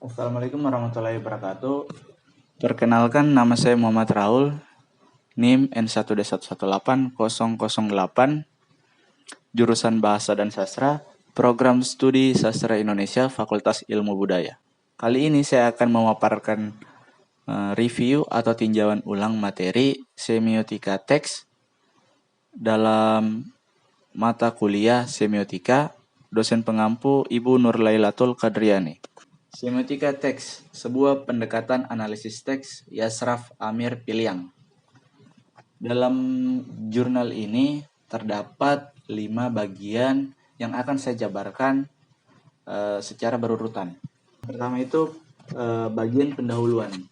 Assalamualaikum warahmatullahi wabarakatuh. Perkenalkan, nama saya Muhammad Raul, NIM N1D118008, jurusan Bahasa dan Sastra, Program Studi Sastra Indonesia, Fakultas Ilmu Budaya. Kali ini saya akan memaparkan review atau tinjauan ulang materi semiotika teks dalam mata kuliah semiotika, dosen pengampu Ibu Nurlailatul Qadriani. Semiotika teks, sebuah pendekatan analisis teks, Yasraf Amir Piliang. Dalam jurnal ini terdapat 5 bagian yang akan saya jabarkan secara berurutan. Pertama itu bagian pendahuluan.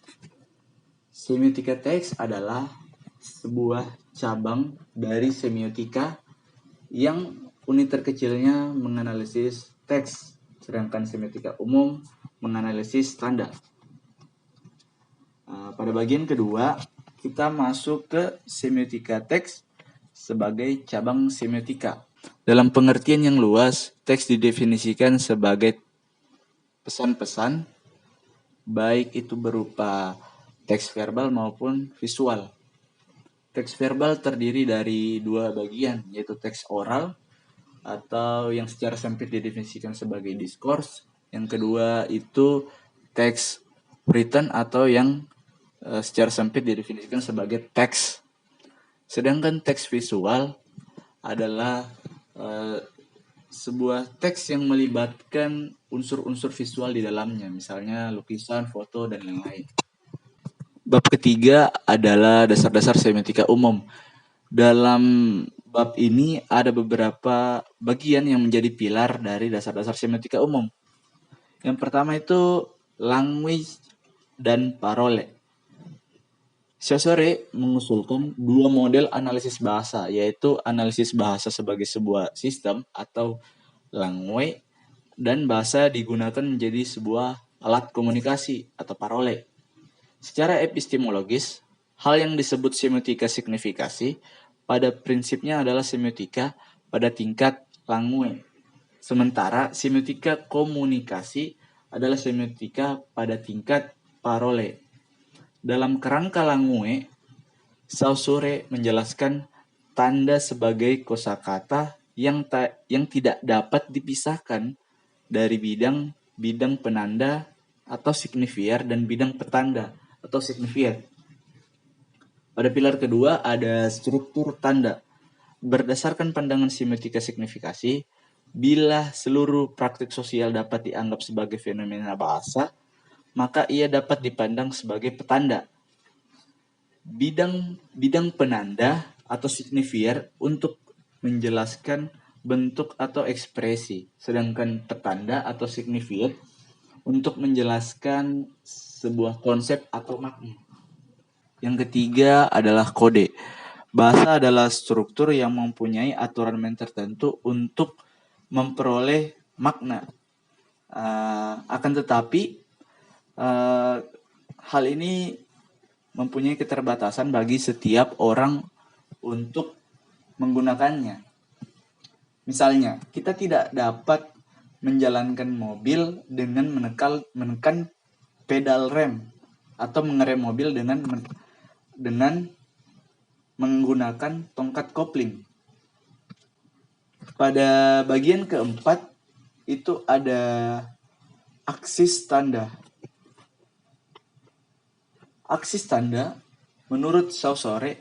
Semiotika teks adalah sebuah cabang dari semiotika yang unit terkecilnya menganalisis teks, sedangkan semiotika umum menganalisis tanda. Pada bagian kedua, kita masuk ke semiotika teks sebagai cabang semiotika. Dalam pengertian yang luas, teks didefinisikan sebagai pesan-pesan, baik itu berupa teks verbal maupun visual. Teks verbal terdiri dari 2 bagian, yaitu teks oral atau yang secara sempit didefinisikan sebagai diskurs. Yang kedua itu teks written atau yang secara sempit didefinisikan sebagai teks. Sedangkan teks visual adalah sebuah teks yang melibatkan unsur-unsur visual di dalamnya, misalnya lukisan, foto, dan lain-lain. Bab ketiga adalah dasar-dasar semiotika umum. Dalam bab ini ada beberapa bagian yang menjadi pilar dari dasar-dasar semiotika umum. Yang pertama itu language dan parole. Saussure mengusulkan 2 model analisis bahasa, yaitu analisis bahasa sebagai sebuah sistem atau language, dan bahasa digunakan menjadi sebuah alat komunikasi atau parole. Secara epistemologis, hal yang disebut semiotika signifikasi pada prinsipnya adalah semiotika pada tingkat language. Sementara semiotika komunikasi adalah semiotika pada tingkat parole. Dalam kerangka language, Saussure menjelaskan tanda sebagai kosakata yang tidak dapat dipisahkan dari bidang penanda atau signifier dan bidang petanda atau signifier. Pada pilar kedua ada struktur tanda. Berdasarkan pandangan semiotika signifikasi, bila seluruh praktik sosial dapat dianggap sebagai fenomena bahasa, maka ia dapat dipandang sebagai petanda. Bidang penanda atau signifier untuk menjelaskan bentuk atau ekspresi, sedangkan petanda atau signifier untuk menjelaskan sebuah konsep atau makna. Yang ketiga adalah kode. Bahasa adalah struktur yang mempunyai aturan tertentu untuk memperoleh makna. Akan tetapi hal ini mempunyai keterbatasan bagi setiap orang untuk menggunakannya. Misalnya, kita tidak dapat menjalankan mobil dengan menekan pedal rem atau mengerem mobil dengan menggunakan tongkat kopling. Pada bagian keempat itu ada aksis tanda. Aksis tanda, menurut Saussure,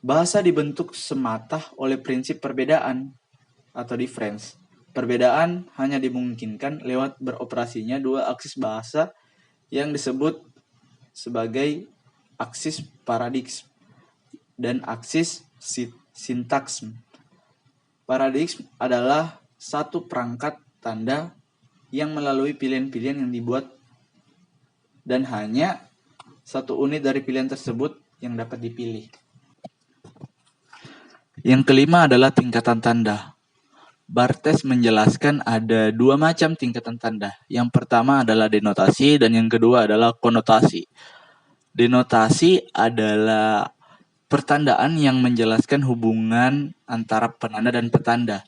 bahasa dibentuk semata oleh prinsip perbedaan atau difference. Perbedaan hanya dimungkinkan lewat beroperasinya 2 aksis bahasa yang disebut sebagai aksis paradigm dan aksis sintaksim. Paradigm adalah satu perangkat tanda yang melalui pilihan-pilihan yang dibuat dan hanya satu unit dari pilihan tersebut yang dapat dipilih. Yang kelima adalah tingkatan tanda. Barthes menjelaskan ada 2 macam tingkatan tanda. Yang pertama adalah denotasi dan yang kedua adalah konotasi. Denotasi adalah pertandaan yang menjelaskan hubungan antara penanda dan petanda.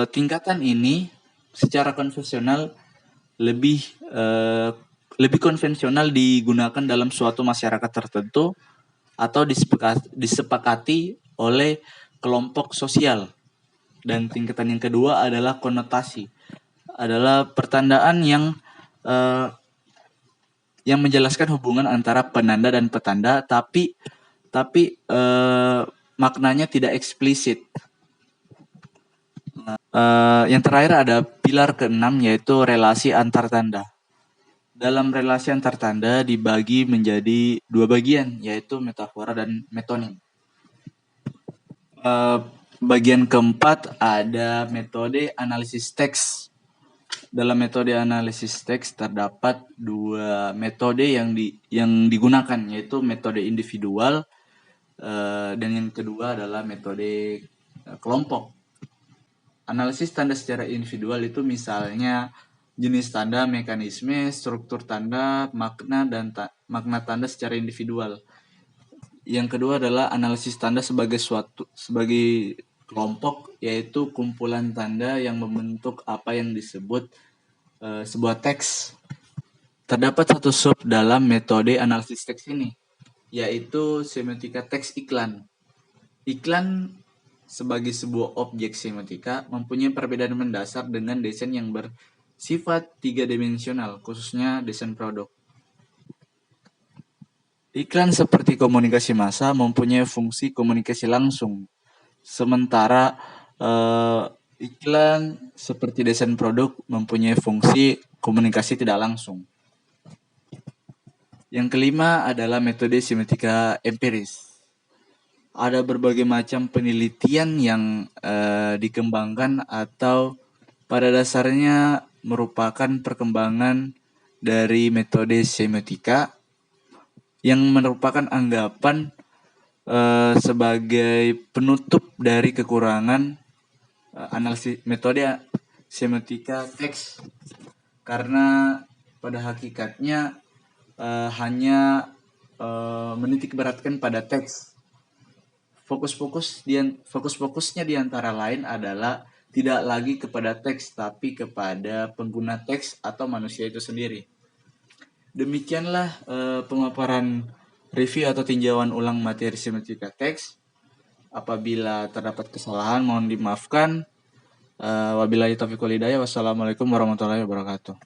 Tingkatan ini secara konvensional lebih konvensional digunakan dalam suatu masyarakat tertentu atau disepakati oleh kelompok sosial. Dan tingkatan yang kedua adalah konotasi, adalah pertandaan yang menjelaskan hubungan antara penanda dan petanda, tapi maknanya tidak eksplisit. Yang terakhir ada pilar keenam, yaitu relasi antar tanda. Dalam relasi antar tanda dibagi menjadi dua bagian, yaitu metafora dan metonim. Bagian keempat ada metode analisis teks. Dalam metode analisis teks terdapat dua metode yang digunakan, yaitu metode individual dan yang kedua adalah metode kelompok. Analisis tanda secara individual itu misalnya jenis tanda, mekanisme, struktur tanda, makna makna tanda secara individual. Yang kedua adalah analisis tanda sebagai kelompok, yaitu kumpulan tanda yang membentuk apa yang disebut sebuah teks. Terdapat satu sub dalam metode analisis teks ini, yaitu semiotika teks iklan. Iklan sebagai sebuah objek semiotika mempunyai perbedaan mendasar dengan desain yang bersifat tiga dimensional, khususnya desain produk. Iklan seperti komunikasi massa mempunyai fungsi komunikasi langsung, sementara iklan seperti desain produk mempunyai fungsi komunikasi tidak langsung. Yang kelima adalah metode semiotika empiris. Ada berbagai macam penelitian yang dikembangkan atau pada dasarnya merupakan perkembangan dari metode semiotika yang merupakan anggapan sebagai penutup dari kekurangan analisis metode semiotika teks, karena pada hakikatnya hanya menitik beratkan pada teks. Fokusnya di antara lain adalah tidak lagi kepada teks, tapi kepada pengguna teks atau manusia itu sendiri. Demikianlah pemaparan review atau tinjauan ulang materi semiotika teks. Apabila terdapat kesalahan mohon dimaafkan. Wabillahi taufiq wal hidayah. Wassalamualaikum warahmatullahi wabarakatuh.